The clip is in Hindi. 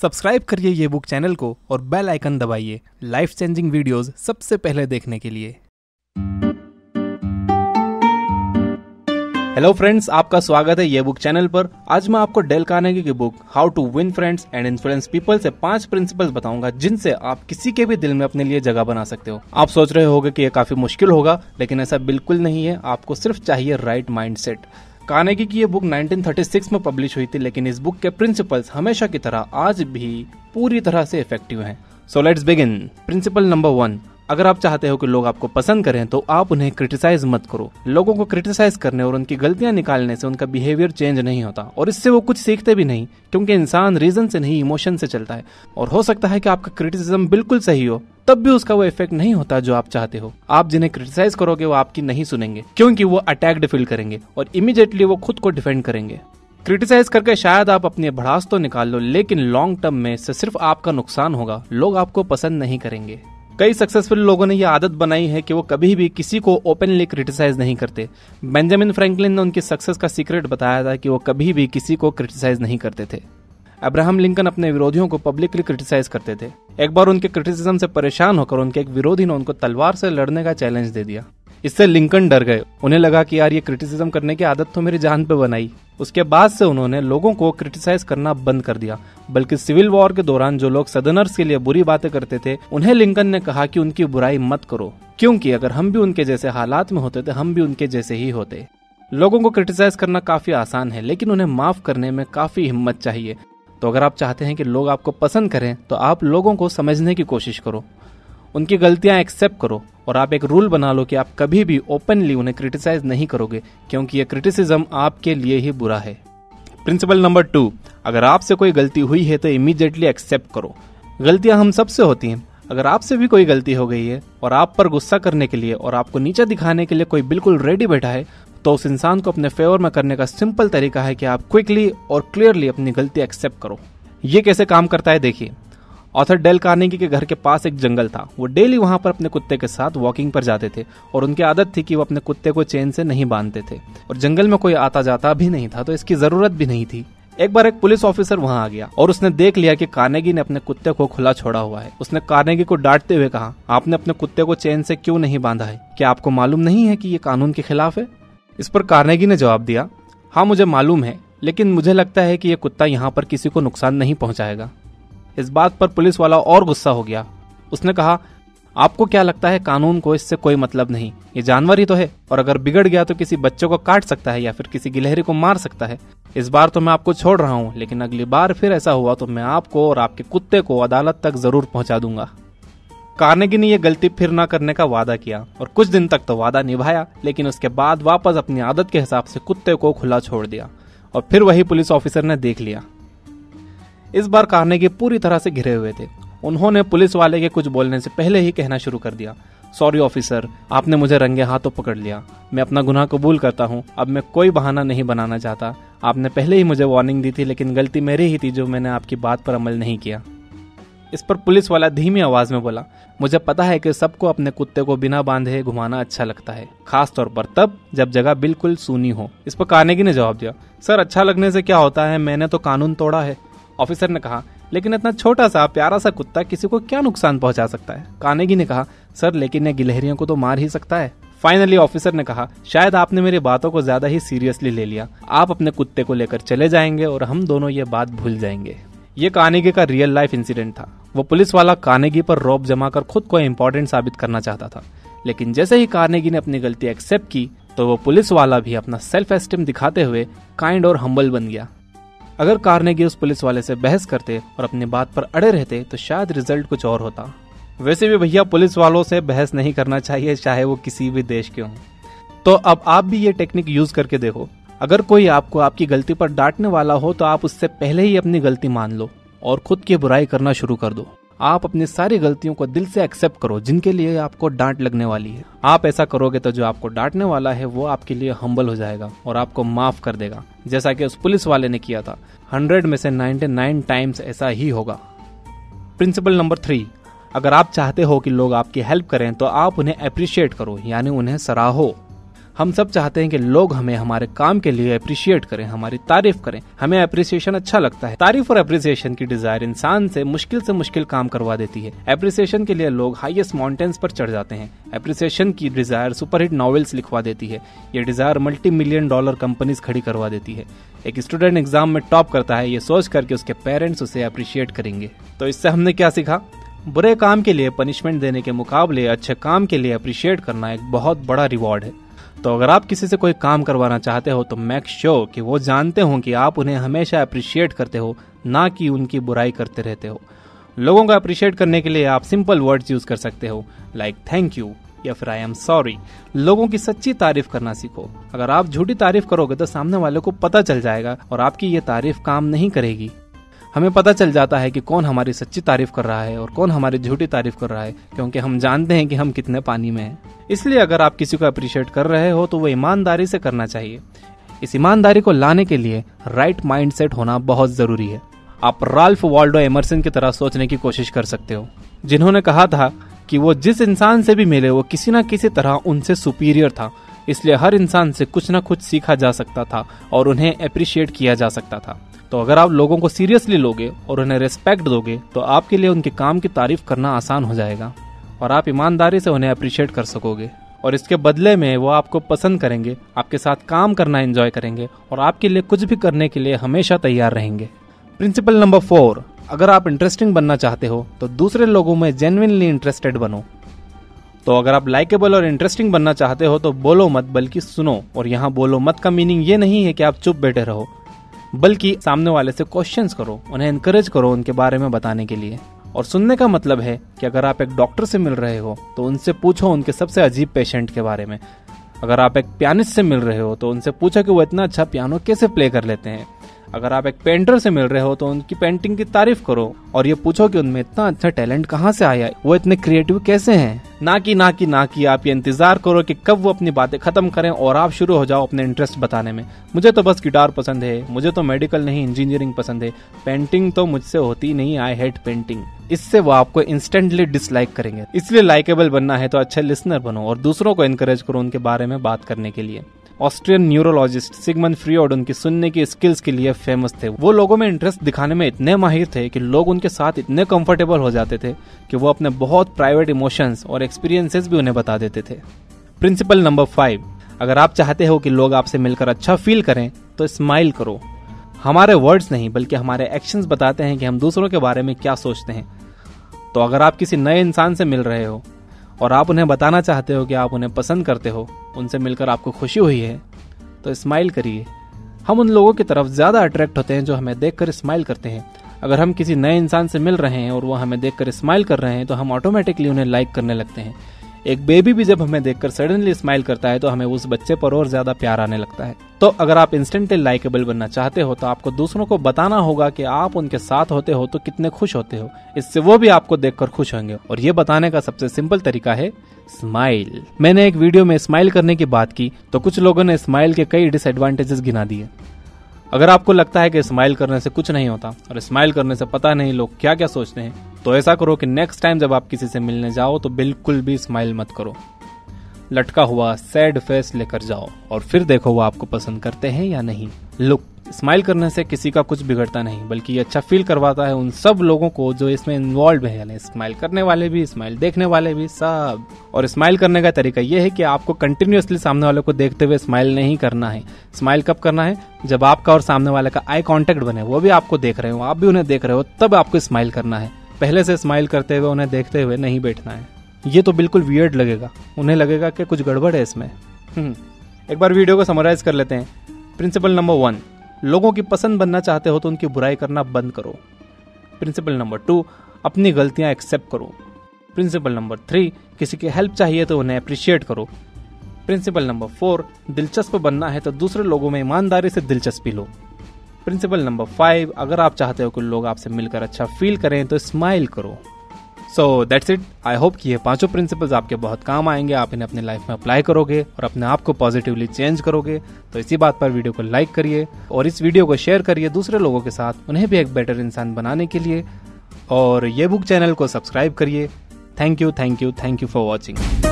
सब्सक्राइब करिए ये बुक चैनल को और बेल आइकन दबाइए लाइफ चेंजिंग वीडियोस सबसे पहले देखने के लिए। हेलो फ्रेंड्स, आपका स्वागत है ये बुक चैनल पर। आज मैं आपको डेल कार्नेगी की book How to Win Friends and Influence People से 5 प्रिंसिपल्स बताऊंगा जिनसे आप किसी के भी दिल में अपने लिए जगह बना सकते हो। आप सोच रहे होंगे कि ये काफी मुश्किल होगा, लेकिन ऐसा बिल्कुल नहीं है। आपको सिर्फ चाहिए राइट माइंडसेट। कार्नेगी की ये बुक 1936 में पब्लिश हुई थी, लेकिन इस बुक के प्रिंसिपल्स हमेशा की तरह आज भी पूरी तरह से इफेक्टिव हैं। So let's begin. Principle number 1, अगर आप चाहते हो कि लोग आपको पसंद करें तो आप उन्हें क्रिटिसाइज मत करो। लोगों को क्रिटिसाइज करने और उनकी गलतियां निकालने से उनका बिहेवियर चेंज नहीं होता और इससे वो कुछ सीखते भी नहीं, क्योंकि इंसान रीजन से नहीं इमोशन से चलता है। और हो सकता है कि आपका क्रिटिसिज्म बिल्कुल सही हो, तब भी उसका वो इफेक्ट नहीं होता जो आप चाहते हो। आप जिन्हें क्रिटिसाइज करोगे वो आपकी नहीं सुनेंगे, क्योंकि वो अटैक्ड फील करेंगे और इमीडिएटली वो खुद को डिफेंड करेंगे। क्रिटिसाइज करके शायद आप अपनी भड़ास तो निकाल लो, लेकिन लॉन्ग टर्म में इससे सिर्फ आपका नुकसान होगा। लोग आपको पसंद नहीं करेंगे। कई सक्सेसफुल लोगों ने यह आदत बनाई है कि वो कभी भी किसी को ओपनली क्रिटिसाइज नहीं करते। बेंजामिन फ्रैंकलिन ने उनकी सक्सेस का सीक्रेट बताया था कि वो कभी भी किसी को क्रिटिसाइज नहीं करते थे। अब्राहम लिंकन अपने विरोधियों को पब्लिकली क्रिटिसाइज करते थे। एक बार उनके क्रिटिसिज्म से परेशान होकर उनके एक विरोधी ने उनको तलवार से लड़ने का चैलेंज दे दिया। इससे लिंकन डर गए। उन्हें लगा कि यार ये क्रिटिसिज्म करने की आदत तो मेरी जान पे बनाई। उसके बाद से उन्होंने लोगों को क्रिटिसाइज करना बंद कर दिया। बल्कि सिविल वॉर के दौरान जो लोग सदर्नर्स के लिए बुरी बातें करते थे, उन्हें लिंकन ने कहा कि उनकी बुराई मत करो, क्योंकि अगर हम भी उनके जैसे हालात में होते तो हम भी उनके जैसे ही होते। लोगों को क्रिटिसाइज करना काफी आसान है, लेकिन उन्हें माफ करने में काफी हिम्मत चाहिए। तो अगर आप चाहते हैं कि लोग आपको पसंद करें तो आप लोगों को समझने की कोशिश करो, उनकी गलतियां एक्सेप्ट करो और आप एक रूल बना लो कि आप कभी भी ओपनली उन्हें क्रिटिसाइज नहीं करोगे, क्योंकि ये क्रिटिसिज्म आपके लिए ही बुरा है। प्रिंसिपल नंबर 2, अगर आपसे कोई गलती हुई है तो इमीडिएटली एक्सेप्ट करो। गलतियां हम सबसे होती हैं। अगर आपसे भी कोई गलती हो गई है और आप पर गुस्सा करने के लिए और आपको नीचा दिखाने के लिए कोई बिल्कुल रेडी बैठा है, तो उस इंसान को अपने फेवर में करने का सिंपल तरीका है कि आप क्विकली और क्लियरली अपनी गलती एक्सेप्ट करो। ये कैसे काम करता है देखिए। ऑथर डेल कार्नेगी के घर के पास एक जंगल था। वो डेली वहां पर अपने कुत्ते के साथ वॉकिंग पर जाते थे और उनकी आदत थी कि वो अपने कुत्ते को चेन से नहीं बांधते थे। और जंगल में कोई आता जाता भी नहीं था, तो इसकी जरूरत भी नहीं थी। एक बार एक पुलिस ऑफिसर वहां आ गया और उसने देख लिया कि कार्नेगी ने अपने कुत्ते को खुला छोड़ा हुआ है। उसने कार्नेगी को डांटते हुए कहा, आपने अपने कुत्ते को चेन से क्यों नहीं बांधा है? क्या आपको मालूम नहीं है कि ये कानून के खिलाफ है? इस पर कार्नेगी ने जवाब दिया, हाँ मुझे मालूम है, लेकिन मुझे लगता है कि ये कुत्ता यहाँ पर किसी को नुकसान नहीं पहुंचाएगा। इस बात पर पुलिस वाला और गुस्सा हो गया। उसने कहा, आपको क्या लगता है कानून को इससे कोई मतलब नहीं? ये जानवर ही तो है, और अगर बिगड़ गया तो किसी बच्चे को काट सकता है या फिर किसी गिलहरी को मार सकता है। इस बार तो मैं आपको छोड़ रहा हूँ, लेकिन अगली बार फिर ऐसा हुआ तो मैं आपको और आपके कुत्ते को अदालत तक जरूर पहुंचा दूंगा। कार्नेगी ने यह गलती फिर ना करने का वादा किया और कुछ दिन तक तो वादा निभाया, लेकिन उसके बाद वापस अपनी आदत के हिसाब से कुत्ते को खुला छोड़ दिया। और फिर वही पुलिस ऑफिसर ने देख लिया। इस बार कार्नेगी पूरी तरह से घिरे हुए थे। उन्होंने पुलिस वाले के कुछ बोलने से पहले ही कहना शुरू कर दिया, सॉरी ऑफिसर, आपने मुझे रंगे हाथों पकड़ लिया। मैं अपना गुनाह कबूल करता हूँ। अब मैं कोई बहाना नहीं बनाना चाहता। आपने पहले ही मुझे वार्निंग दी थी, लेकिन गलती मेरी ही थी जो मैंने आपकी बात पर अमल नहीं किया। इस पर पुलिस वाला धीमी आवाज में बोला, मुझे पता है कि सबको अपने कुत्ते को बिना बांधे घुमाना अच्छा लगता है, खास तौर पर तब जब जगह बिल्कुल सूनी हो। इस पर कार्नेगी ने जवाब दिया, सर अच्छा लगने से क्या होता है, मैंने तो कानून तोड़ा है। ऑफिसर ने कहा, लेकिन इतना छोटा सा प्यारा सा कुत्ता किसी को क्या नुकसान पहुंचा सकता है? कार्नेगी ने कहा, सर लेकिन ये गिलहरियों को तो मार ही सकता है। फाइनली ऑफिसर ने कहा, शायद आपने मेरी बातों को ज्यादा ही सीरियसली ले लिया। आप अपने कुत्ते को लेकर चले जाएंगे और हम दोनों ये बात भूल जाएंगे। ये कार्नेगी का रियल लाइफ इंसिडेंट था। वो पुलिस वाला कार्नेगी पर रौब जमाकर खुद को इम्पोर्टेंट साबित करना चाहता था, लेकिन जैसे ही कार्नेगी ने अपनी गलती एक्सेप्ट की तो वो पुलिस वाला भी अपना सेल्फ एस्टीम दिखाते हुए काइंड और हम्बल बन गया। अगर कार्नेगी उस पुलिस वाले से बहस करते और अपनी बात पर अड़े रहते तो शायद रिजल्ट कुछ और होता। वैसे भी भैया पुलिस वालों से बहस नहीं करना चाहिए, चाहे वो किसी भी देश के हों। तो अब आप भी ये टेक्निक यूज करके देखो। अगर कोई आपको आपकी गलती पर डांटने वाला हो तो आप उससे पहले ही अपनी गलती मान लो और खुद की बुराई करना शुरू कर दो। आप अपनी सारी गलतियों को दिल से एक्सेप्ट करो जिनके लिए आपको डांट लगने वाली है। आप ऐसा करोगे तो जो आपको डांटने वाला है वो आपके लिए हम्बल हो जाएगा और आपको माफ कर देगा, जैसा कि उस पुलिस वाले ने किया था। 100 में से 99 टाइम्स ऐसा ही होगा। प्रिंसिपल नंबर 3, अगर आप चाहते हो कि लोग आपकी हेल्प करें तो आप उन्हें अप्रिशिएट करो, यानी उन्हें सराहो। हम सब चाहते हैं कि लोग हमें हमारे काम के लिए अप्रिशिएट करें, हमारी तारीफ करें। हमें अप्रिसिएशन अच्छा लगता है। तारीफ और अप्रिसिएशन की डिजायर इंसान से मुश्किल काम करवा देती है। अप्रिसिएशन के लिए लोग हाईएस्ट माउंटेन्स पर चढ़ जाते हैं। अप्रिसिएशन की डिजायर सुपरहिट नॉवेल्स लिखवा देती है। ये डिजायर $multi-million कंपनीज खड़ी करवा देती है। एक स्टूडेंट एग्जाम में टॉप करता है ये सोच करके उसके पेरेंट्स उसे अप्रिशिएट करेंगे। तो इससे हमने क्या सीखा? बुरे काम के लिए पनिशमेंट देने के मुकाबले अच्छे काम के लिए अप्रिशिएट करना एक बहुत बड़ा रिवॉर्ड है। तो अगर आप किसी से कोई काम करवाना चाहते हो तो मेक श्योर कि वो जानते हो कि आप उन्हें हमेशा अप्रिशिएट करते हो, ना कि उनकी बुराई करते रहते हो। लोगों को अप्रिशिएट करने के लिए आप सिंपल वर्ड्स यूज कर सकते हो, लाइक थैंक यू या फिर आई एम सॉरी। लोगों की सच्ची तारीफ करना सीखो। अगर आप झूठी तारीफ करोगे तो सामने वाले को पता चल जाएगा और आपकी ये तारीफ काम नहीं करेगी। हमें पता चल जाता है कि कौन हमारी सच्ची तारीफ कर रहा है और कौन हमारी झूठी तारीफ कर रहा है, क्योंकि हम जानते हैं कि हम कितने पानी में हैं। इसलिए अगर आप किसी को अप्रिशिएट कर रहे हो तो वो ईमानदारी से करना चाहिए। इस ईमानदारी को लाने के लिए राइट माइंडसेट होना बहुत जरूरी है। आप राल्फ वाल्डो एमरसन की तरह सोचने की कोशिश कर सकते हो, जिन्होंने कहा था कि वो जिस इंसान से भी मिले वो किसी न किसी तरह उनसे सुपीरियर था, इसलिए हर इंसान से कुछ न कुछ सीखा जा सकता था और उन्हें अप्रिशिएट किया जा सकता था। तो अगर आप लोगों को सीरियसली लोगे और उन्हें रिस्पेक्ट दोगे तो आपके लिए उनके काम की तारीफ करना आसान हो जाएगा और आप ईमानदारी से उन्हें अप्रिशिएट कर सकोगे। और इसके बदले में वो आपको पसंद करेंगे, आपके साथ काम करना एंजॉय करेंगे और आपके लिए कुछ भी करने के लिए हमेशा तैयार रहेंगे। प्रिंसिपल नंबर 4, अगर आप इंटरेस्टिंग बनना चाहते हो तो दूसरे लोगों में जेन्युइनली इंटरेस्टेड बनो। तो अगर आप लाइकेबल और इंटरेस्टिंग बनना चाहते हो तो बोलो मत बल्कि सुनो। और यहाँ बोलो मत का मीनिंग ये नहीं है कि आप चुप बैठे रहो, बल्कि सामने वाले से क्वेश्चंस करो, उन्हें एनकरेज करो उनके बारे में बताने के लिए। और सुनने का मतलब है कि अगर आप एक डॉक्टर से मिल रहे हो तो उनसे पूछो उनके सबसे अजीब पेशेंट के बारे में। अगर आप एक पियानिस्ट से मिल रहे हो तो उनसे पूछो कि वो इतना अच्छा पियानो कैसे प्ले कर लेते हैं। अगर आप एक पेंटर से मिल रहे हो तो उनकी पेंटिंग की तारीफ करो और ये पूछो कि उनमें इतना अच्छा टैलेंट कहाँ से आया, वो इतने क्रिएटिव कैसे हैं। ना कि आप ये इंतजार करो कि कब वो अपनी बातें खत्म करें और आप शुरू हो जाओ अपने इंटरेस्ट बताने में। मुझे तो बस गिटार पसंद है, मुझे तो मेडिकल नहीं इंजीनियरिंग पसंद है, पेंटिंग तो मुझसे होती नहीं, आई हेट पेंटिंग। इससे वो आपको इंस्टेंटली डिसलाइक करेंगे। इसलिए लाइकेबल बनना है तो अच्छे लिसनर बनो और दूसरों को एनकरेज करो उनके बारे में बात करने के लिए। ऑस्ट्रियन न्यूरोलॉजिस्ट सिगमंड फ्रॉयड उनकी सुनने की स्किल्स के लिए फेमस थे। वो लोगों में इंटरेस्ट दिखाने में इतने माहिर थे कि लोग उनके साथ इतने कंफर्टेबल हो जाते थे कि वो अपने बहुत प्राइवेट इमोशंस और एक्सपीरियंसेस भी उन्हें बता देते थे। प्रिंसिपल नंबर 5, अगर आप चाहते हो कि लोग आपसे मिलकर अच्छा फील करें तो स्माइल करो। हमारे वर्ड्स नहीं बल्कि हमारे एक्शंस बताते हैं कि हम दूसरों के बारे में क्या सोचते हैं। तो अगर आप किसी नए इंसान से मिल रहे हो और आप उन्हें बताना चाहते हो कि आप उन्हें पसंद करते हो, उनसे मिलकर आपको खुशी हुई है, तो स्माइल करिए। हम उन लोगों की तरफ ज्यादा अट्रैक्ट होते हैं जो हमें देखकर स्माइल करते हैं। अगर हम किसी नए इंसान से मिल रहे हैं और वो हमें देखकर स्माइल कर रहे हैं तो हम ऑटोमेटिकली उन्हें लाइक करने लगते हैं। एक बेबी भी जब हमें देखकर सडनली स्माइल करता है तो हमें उस बच्चे पर और ज्यादा प्यार आने लगता है। तो अगर आप इंस्टेंटली लाइकेबल बनना चाहते हो तो आपको दूसरों को बताना होगा कि आप उनके साथ होते हो तो कितने खुश होते हो। इससे वो भी आपको देखकर खुश होंगे और ये बताने का सबसे सिंपल तरीका है स्माइल। मैंने एक वीडियो में स्माइल करने की बात की तो कुछ लोगों ने स्माइल के कई डिसएडवांटेजेस गिना दिए। अगर आपको लगता है कि स्माइल करने से कुछ नहीं होता और स्माइल करने से पता नहीं लोग क्या क्या सोचते हैं, तो ऐसा करो कि नेक्स्ट टाइम जब आप किसी से मिलने जाओ तो बिल्कुल भी स्माइल मत करो। लटका हुआ सैड फेस लेकर जाओ और फिर देखो वो आपको पसंद करते हैं या नहीं। लुक, स्माइल करने से किसी का कुछ बिगड़ता नहीं बल्कि ये अच्छा फील करवाता है उन सब लोगों को जो इसमें इन्वॉल्व है, यानी स्माइल करने वाले भी, स्माइल देखने वाले भी, सब। और स्माइल करने का तरीका ये है कि आपको कंटिन्यूअसली सामने वाले को देखते हुए स्माइल नहीं करना है। स्माइल कब करना है? जब आपका और सामने वाले का आई कांटेक्ट बने, वो भी आपको देख रहे हो, आप भी उन्हें देख रहे हो, तब आपको स्माइल करना है। पहले से स्माइल करते हुए उन्हें देखते हुए नहीं बैठना है। ये तो बिल्कुल वियर्ड लगेगा, उन्हें लगेगा कि कुछ गड़बड़ है इसमें। एक बार वीडियो को समराइज कर लेते हैं। प्रिंसिपल नंबर 1, लोगों की पसंद बनना चाहते हो तो उनकी बुराई करना बंद करो। प्रिंसिपल नंबर 2, अपनी गलतियां एक्सेप्ट करो। प्रिंसिपल नंबर 3, किसी की हेल्प चाहिए तो उन्हें अप्रिशिएट करो। प्रिंसिपल नंबर 4, दिलचस्प बनना है तो दूसरे लोगों में ईमानदारी से दिलचस्पी लो। प्रिंसिपल नंबर 5, अगर आप चाहते हो कि लोग आपसे मिलकर अच्छा फील करें तो स्माइल करो। So that's it. I hope कि ये 5 प्रिंसिपल्स आपके बहुत काम आएंगे। आप इन्हें अपने लाइफ में अप्लाई करोगे और अपने आप को पॉजिटिवली चेंज करोगे। तो इसी बात पर वीडियो को लाइक करिए और इस वीडियो को शेयर करिए दूसरे लोगों के साथ, उन्हें भी एक बेटर इंसान बनाने के लिए। और ये बुक चैनल को सब्सक्राइब करिए। Thank you for watching.